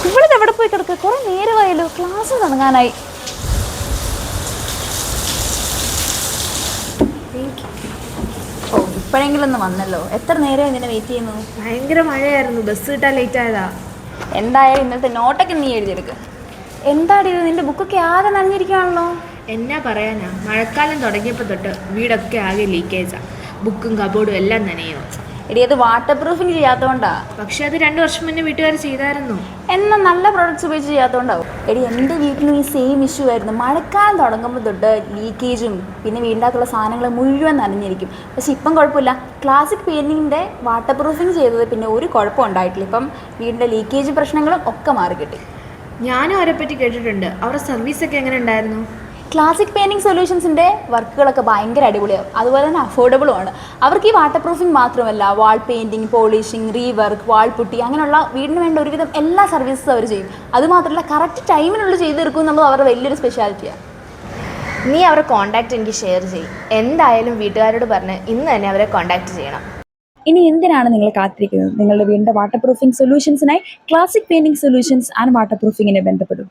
ഇവിടെ എവിടെ പോയി കിടക്കുക? കുറെ നേരമായല്ലോ, ക്ലാസ് തുടങ്ങാനായി. ഓ, ഇപ്പോഴെങ്കിലും ഒന്ന് വന്നല്ലോ. എത്ര നേരമായി നിന്നെ വെയിറ്റ് ചെയ്യുന്നു? ഭയങ്കര മഴയായിരുന്നു, ബസ് കിട്ടാൻ ലേറ്റ് ആയതാ. എന്തായാലും ഇന്നത്തെ നോട്ടൊക്കെ നീ എഴുതിയെടുക്ക്. എന്താടി ഇത്, നിന്റെ ബുക്കൊക്കെ ആകെ നനഞ്ഞിരിക്കുകയാണല്ലോ. എന്നാ പറയാനാ, മഴക്കാലം തുടങ്ങിയപ്പോൾ തൊട്ട് വീടൊക്കെ ആകെ ലീക്കേജാ. ബുക്കും കബോർഡും എല്ലാം നനയോ. എടി, അത് വാട്ടർ പ്രൂഫിങ് ചെയ്യാത്തതുകൊണ്ടാ. പക്ഷെ അത് 2 വർഷം മുന്നേ വീട്ടുകാർ ചെയ്തായിരുന്നു. എന്നാൽ നല്ല പ്രൊഡക്ട്സ് ഉപയോഗിച്ച് ചെയ്യാത്തതുകൊണ്ടാവും. എടി, എൻ്റെ വീട്ടിലും ഈ സെയിം ഇഷ്യൂ ആയിരുന്നു. മഴക്കാലം തുടങ്ങുമ്പോൾ തൊട്ട് ലീക്കേജും പിന്നെ വീടിനകത്തുള്ള സാധനങ്ങൾ മുഴുവൻ നനഞ്ഞിരിക്കും. പക്ഷെ ഇപ്പം കുഴപ്പമില്ല. ക്ലാസിക് പെയിൻറ്റിങ്ങിൻ്റെ വാട്ടർ പ്രൂഫിങ് ചെയ്തത് പിന്നെ ഒരു കുഴപ്പം ഉണ്ടായിട്ടില്ല. ഇപ്പം വീടിൻ്റെ ലീക്കേജ് പ്രശ്നങ്ങളും ഒക്കെ മാറി കിട്ടി. ഞാനും അവരെ പറ്റി കേട്ടിട്ടുണ്ട്. അവരുടെ സർവീസൊക്കെ എങ്ങനെ ഉണ്ടായിരുന്നു? ക്ലാസിക് പെയിൻറ്റിങ് സൊല്യൂഷൻസിൻ്റെ വർക്കുകളൊക്കെ ഭയങ്കര അടിപൊളിയാവും. അതുപോലെ തന്നെ അഫോർഡബിളുമാണ്. അവർക്ക് ഈ വാട്ടർ പ്രൂഫിങ് മാത്രമല്ല, വാൾ പെയിൻറ്റിങ്, പോളിഷിങ്, റീവർക്ക്, വാൾ പുട്ടി, അങ്ങനെയുള്ള വീടിന് വേണ്ട ഒരുവിധം എല്ലാ സർവീസസും അവർ ചെയ്യും. അതുമാത്രമല്ല, കറക്റ്റ് ടൈമിനുള്ളിൽ ചെയ്ത് തീർക്കും എന്നുള്ളത് അവരുടെ വലിയൊരു സ്പെഷ്യാലിറ്റിയാണ്. നീ അവരുടെ കോൺടാക്റ്റ് എനിക്ക് ഷെയർ ചെയ്യും. എന്തായാലും വീട്ടുകാരോട് പറഞ്ഞ് ഇന്ന് തന്നെ അവരെ കോൺടാക്റ്റ് ചെയ്യണം. ഇനി എന്തിനാണ് നിങ്ങൾ കാത്തിരിക്കുന്നത്? നിങ്ങളുടെ വീടിൻ്റെ വാട്ടർ പ്രൂഫിംഗ് സൊല്യൂഷൻസിനായി classic painting solutions and water പ്രൂഫിങ്ങിനെ ബന്ധപ്പെടും.